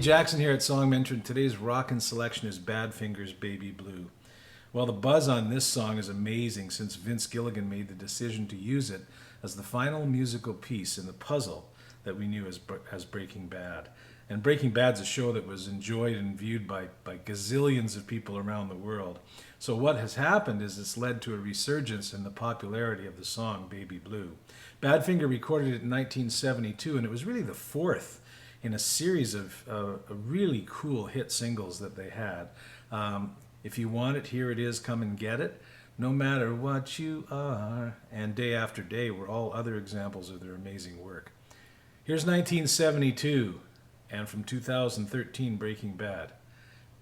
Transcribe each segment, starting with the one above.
Jackson here at Song Mentor, and today's rockin' selection is Badfinger's Baby Blue. Well, the buzz on this song is amazing since Vince Gilligan made the decision to use it as the final musical piece in the puzzle that we knew as Breaking Bad. And Breaking Bad's a show that was enjoyed and viewed by gazillions of people around the world. So what has happened is it's led to a resurgence in the popularity of the song Baby Blue. Badfinger recorded it in 1972, and it was really the fourth in a series of really cool hit singles that they had. If You Want It, Here It Is, Come and Get It, No Matter What You Are, and Day After Day were all other examples of their amazing work. Here's 1972, and from 2013, Breaking Bad,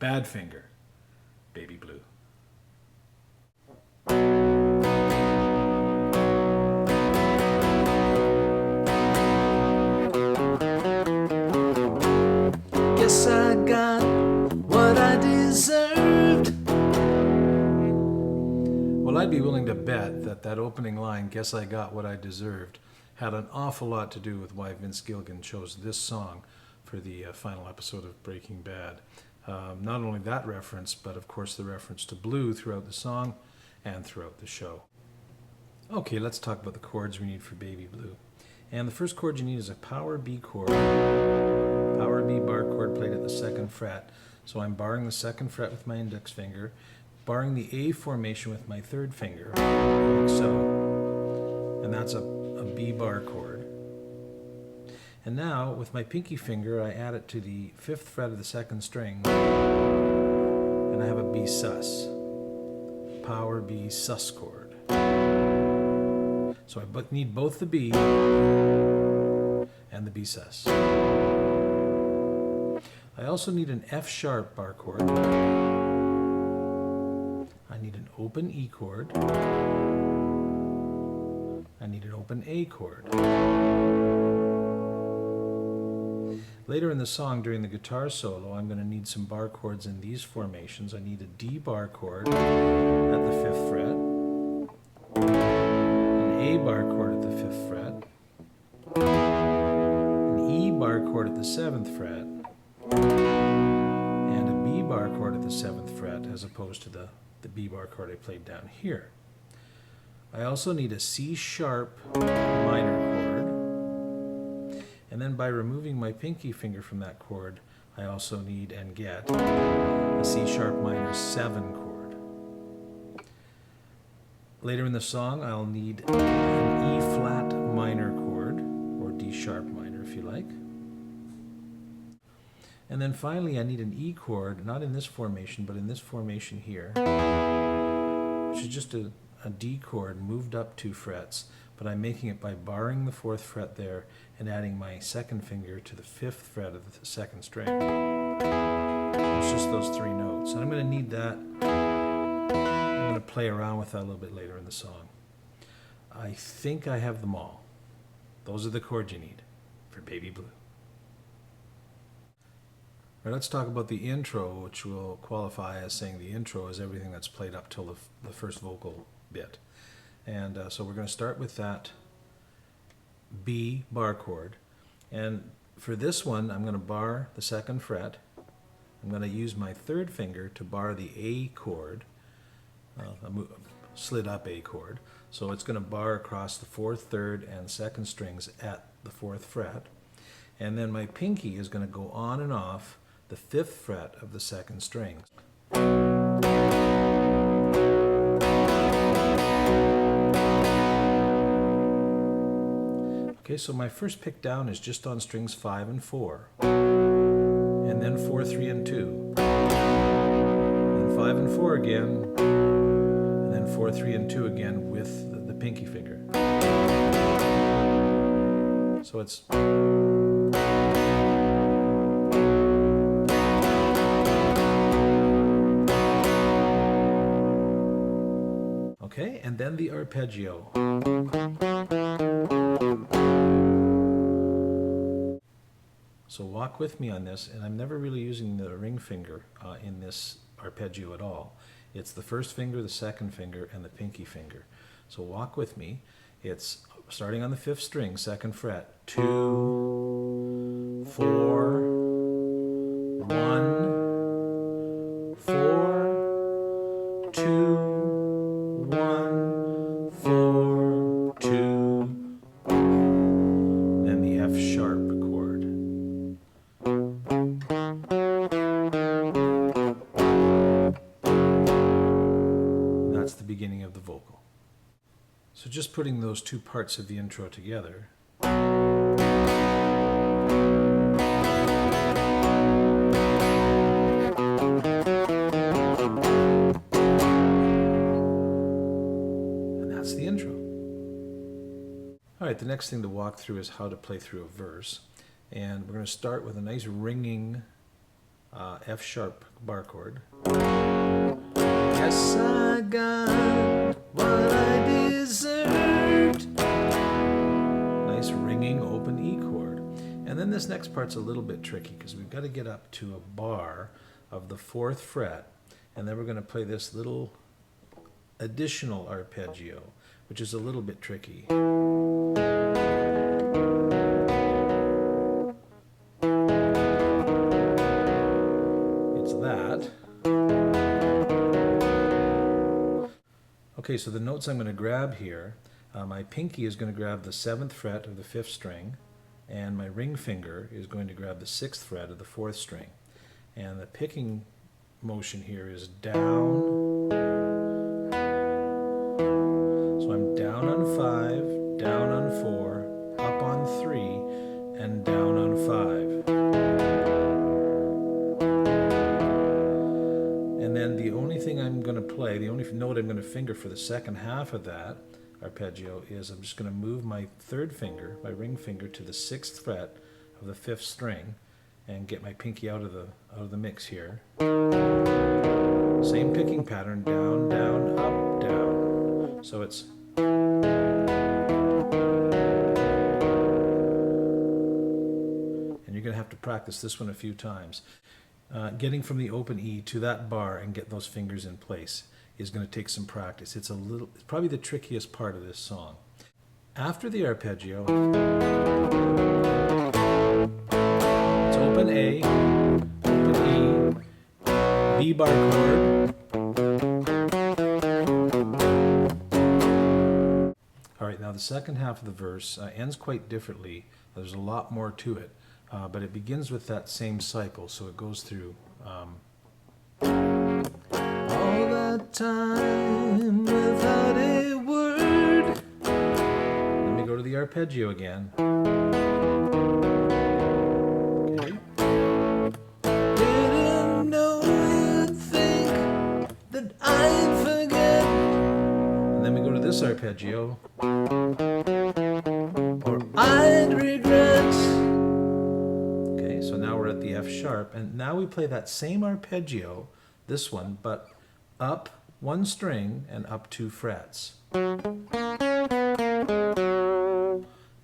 Badfinger, Baby Blue. Guess I got what I deserved. Well, I'd be willing to bet that opening line, Guess I Got What I Deserved, had an awful lot to do with why Vince Gilligan chose this song for the final episode of Breaking Bad. Not only that reference, but of course the reference to blue throughout the song and throughout the show. Okay, let's talk about the chords we need for Baby Blue. And the first chord you need is a power B chord. Power B bar chord played at the 2nd fret. So I'm barring the 2nd fret with my index finger, barring the A formation with my 3rd finger, like so. And that's a B bar chord. And now, with my pinky finger, I add it to the 5th fret of the 2nd string, and I have a B sus. Power B sus chord. So I need both the B and the B sus. I also need an F sharp bar chord. I need an open E chord. I need an open A chord. Later in the song, during the guitar solo, I'm going to need some bar chords in these formations. I need a D bar chord at the 5th fret, an A bar chord at the 5th fret, an E bar chord at the 7th fret, and a B bar chord at the 7th fret, as opposed to the B bar chord I played down here. I also need a C sharp minor chord, and then by removing my pinky finger from that chord, I also need and get a C sharp minor 7 chord. Later in the song, I'll need an E flat minor chord, or D sharp minor if you like. And then finally, I need an E chord, not in this formation, but in this formation here, which is just a D chord moved up 2 frets, but I'm making it by barring the 4th fret there and adding my 2nd finger to the 5th fret of the 2nd string. It's just those 3 notes. And I'm going to need that. I'm going to play around with that a little bit later in the song. I think I have them all. Those are the chords you need for Baby Blue. All right, let's talk about the intro, which will qualify as saying the intro is everything that's played up till the first vocal bit. And so we're going to start with that B bar chord. And for this one, I'm going to bar the 2nd fret. I'm going to use my 3rd finger to bar the A chord, a slid up A chord. So it's going to bar across the 4th, 3rd, and 2nd strings at the 4th fret. And then my pinky is going to go on and off the 5th fret of the 2nd string. Okay, so my first pick down is just on strings 5 and 4, and then 4, 3, and 2, then 5 and 4 again, and then 4, 3, and 2 again with the pinky finger. So it's okay, and then the arpeggio. So walk with me on this, and I'm never really using the ring finger in this arpeggio at all. It's the 1st finger, the 2nd finger, and the pinky finger. So walk with me. It's starting on the 5th string, 2nd fret, 2, 4, 1, 4, 2, 1, 4, 2, then the F sharp chord. That's the beginning of the vocal. So just putting those two parts of the intro together. And that's the intro. All right, the next thing to walk through is how to play through a verse. And we're going to start with a nice ringing F sharp bar chord. Yes, I got what I deserved. Nice ringing open E chord. And then this next part's a little bit tricky because we've got to get up to a bar of the 4th fret, and then we're going to play this little additional arpeggio, which is a little bit tricky. It's that. Okay, so the notes I'm going to grab here, my pinky is going to grab the 7th fret of the 5th string, and my ring finger is going to grab the 6th fret of the 4th string. And the picking motion here is down. So I'm down on 5, down on 4, up on 3, and down on 5. And then the only thing I'm going to play, the only note I'm going to finger for the second half of that arpeggio is I'm just going to move my 3rd finger, my ring finger, to the 6th fret of the 5th string and get my pinky out of the mix here. Same picking pattern, down, down, up, down. So it's and you're going to have to practice this one a few times. Getting from the open E to that bar and get those fingers in place is going to take some practice. It's probably the trickiest part of this song. After the arpeggio, it's open A, open E, B bar chord. All right, now the second half of the verse ends quite differently. There's a lot more to it. But it begins with that same cycle, so it goes through all that time without a word. Let me go to the arpeggio again. Okay. Didn't know you'd think that I'd forget. And then we go to this arpeggio. Or I'd regret. So now we're at the F sharp, and now we play that same arpeggio, this one, but up 1 string and up 2 frets.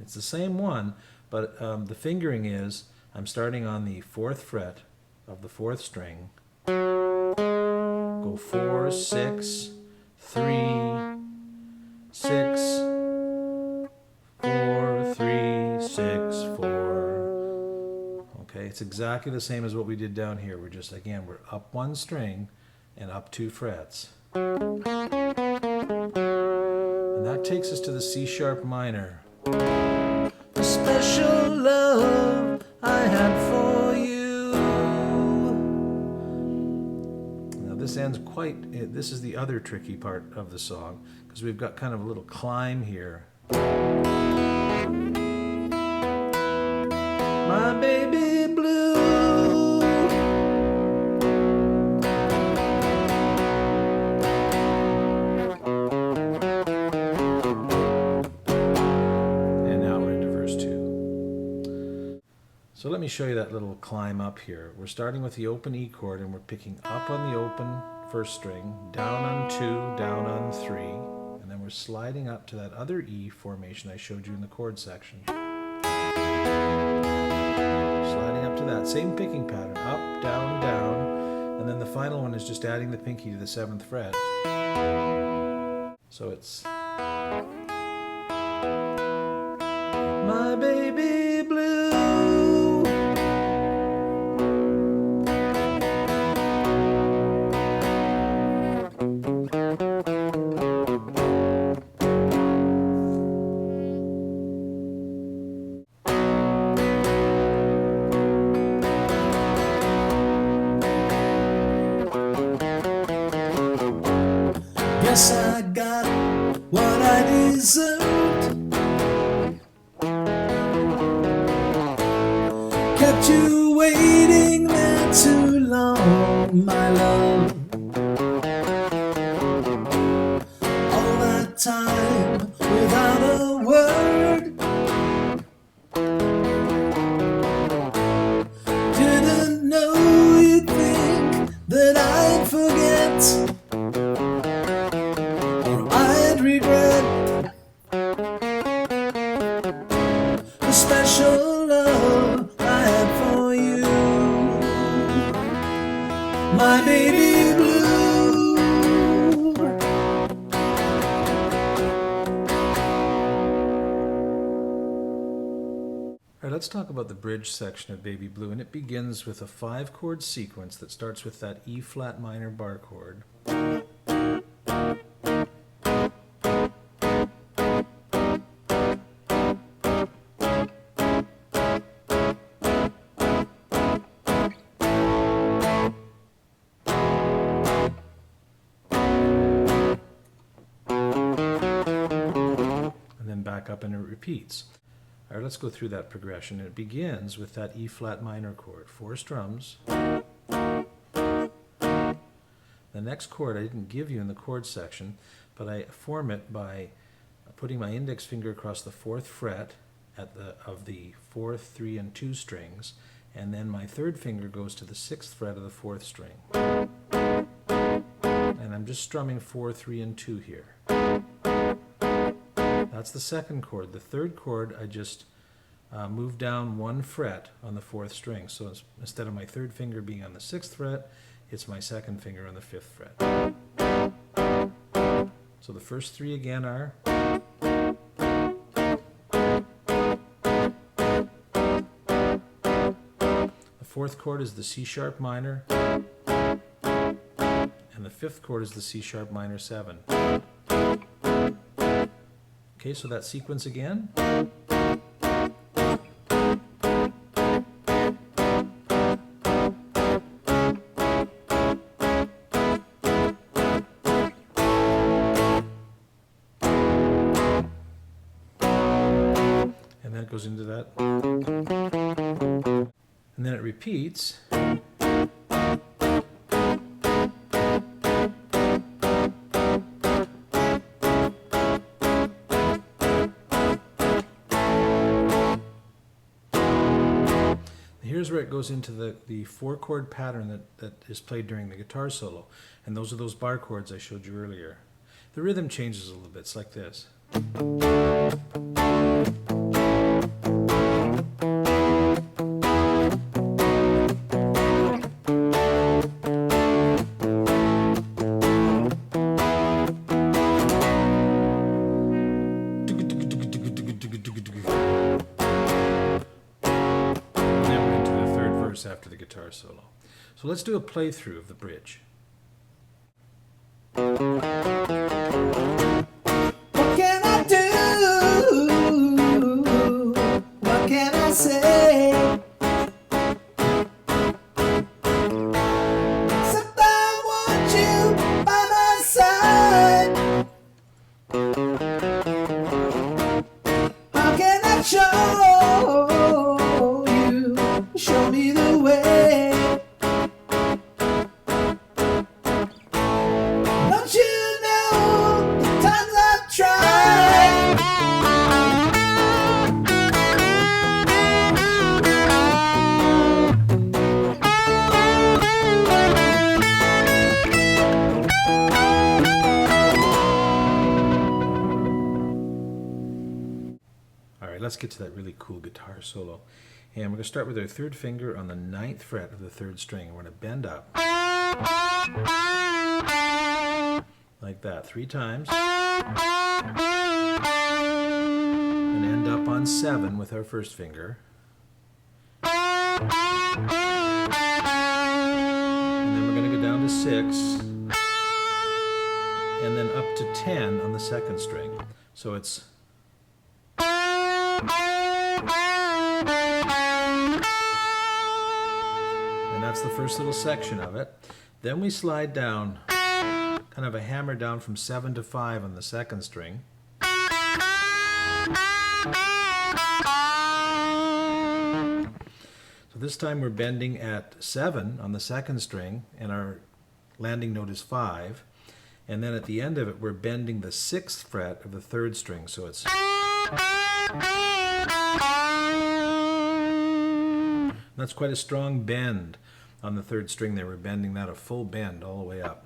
It's the same one, but the fingering is, I'm starting on the 4th fret of the 4th string, go 4, 6, 3, 6, 4, 3, 6, 4. Okay, it's exactly the same as what we did down here. We're just, again, we're up 1 string and up 2 frets. And that takes us to the C sharp minor. The special love I had for you. Now this ends this is the other tricky part of the song, because we've got kind of a little climb here. My baby blue. And now we're into verse 2. So let me show you that little climb up here. We're starting with the open E chord, and we're picking up on the open 1st string, down on 2, down on 3, and then we're sliding up to that other E formation I showed you in the chord section. Sliding up to that same picking pattern, up, down, down, and then the final one is just adding the pinky to the 7th fret. So it's my baby blue. what I deserved. Kept you waiting there too long, my love. All that time without a word. Didn't know you'd think that I'd forget or I'd regret the special love I had for you, my baby blue. All right, let's talk about the bridge section of Baby Blue, and it begins with a 5-chord sequence that starts with that E flat minor bar chord. And then back up and it repeats. All right, let's go through that progression. It begins with that E flat minor chord, 4 strums. The next chord I didn't give you in the chord section, but I form it by putting my index finger across the 4th fret of the 4th, 3, and 2 strings, and then my 3rd finger goes to the 6th fret of the 4th string. And I'm just strumming 4, 3, and 2 here. That's the 2nd chord. The 3rd chord, I just move down 1 fret on the 4th string. So instead of my 3rd finger being on the 6th fret, it's my 2nd finger on the 5th fret. So the first 3 again are. The 4th chord is the C sharp minor, and the 5th chord is the C sharp minor 7. Okay, so that sequence again. And then it goes into that. And then it repeats. Here's where it goes into the 4-chord pattern that is played during the guitar solo. And those are those bar chords I showed you earlier. The rhythm changes a little bit. It's like this. After the guitar solo. So let's do a playthrough of the bridge. What can I do? What can I say? Except I want you by my side. How can I show me the way? Don't you know the times I've tried? All right, let's get to that really cool guitar solo. And we're going to start with our 3rd finger on the 9th fret of the 3rd string. We're going to bend up. Like that, 3 times. And end up on 7 with our 1st finger. And then we're going to go down to 6. And then up to 10 on the 2nd string. So it's. And that's the first little section of it. Then we slide down kind kind of a hammer down from 7 to 5 on the second string. So this time we're bending at 7 on the second string, and our landing note is 5. And then at the end of it, we're bending the 6th fret of the 3rd string, so it's... That's quite a strong bend on the 3rd string there. We're bending that a full bend all the way up.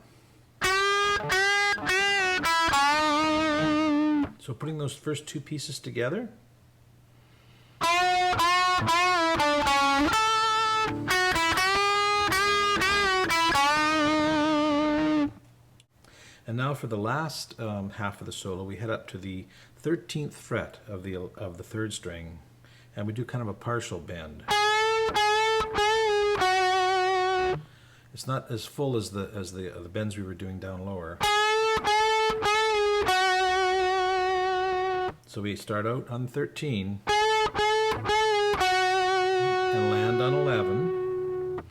So putting those first two pieces together. And now for the last half of the solo, we head up to the 13th fret of the 3rd string, and we do kind of a partial bend. It's not as full as the bends we were doing down lower. So we start out on 13 and land on 11,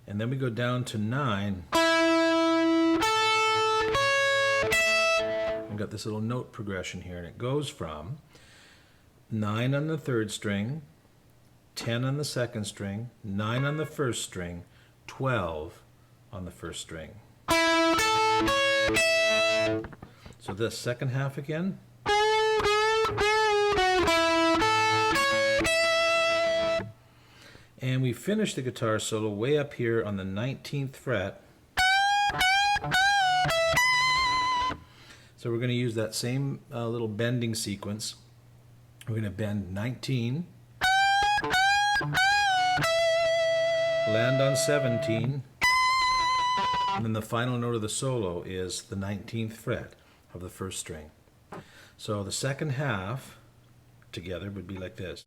and then we go down to 9. I've got this little note progression here, and it goes from 9 on the 3rd string, 10 on the 2nd string, 9 on the 1st string, 12 on the 1st string. So this second half again. And we finish the guitar solo way up here on the 19th fret. So we're going to use that same little bending sequence. We're going to bend 19, land on 17, and then the final note of the solo is the 19th fret of the 1st string. So the second half together would be like this.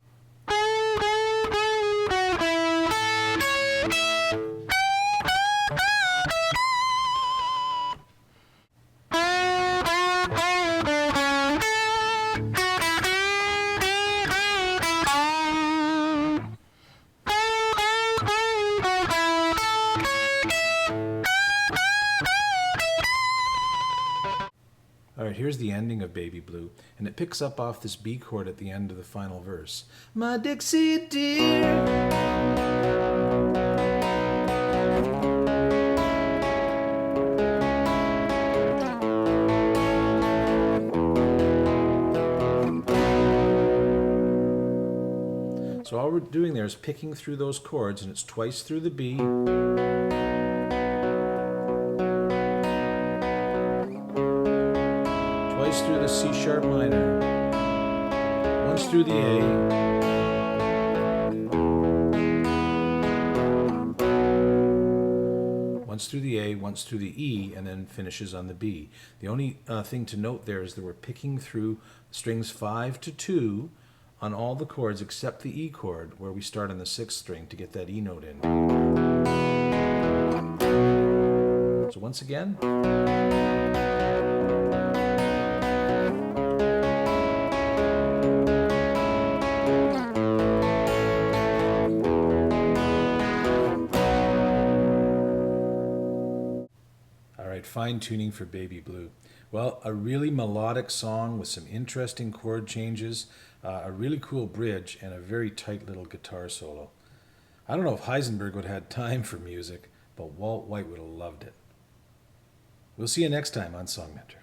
Alright, here's the ending of Baby Blue, and it picks up off this B chord at the end of the final verse. My Dixie dear. So all we're doing there is picking through those chords, and it's twice through the B, twice through the C sharp minor, once through the A, once through the A, once through the E, and then finishes on the B. The only thing to note there is that we're picking through strings 5 to 2 on all the chords except the E chord, where we start on the 6th string to get that E note in. So once again. Alright, fine tuning for Baby Blue. Well, a really melodic song with some interesting chord changes, a really cool bridge, and a very tight little guitar solo. I don't know if Heisenberg would have had time for music, but Walt White would have loved it. We'll see you next time on Song Mentor.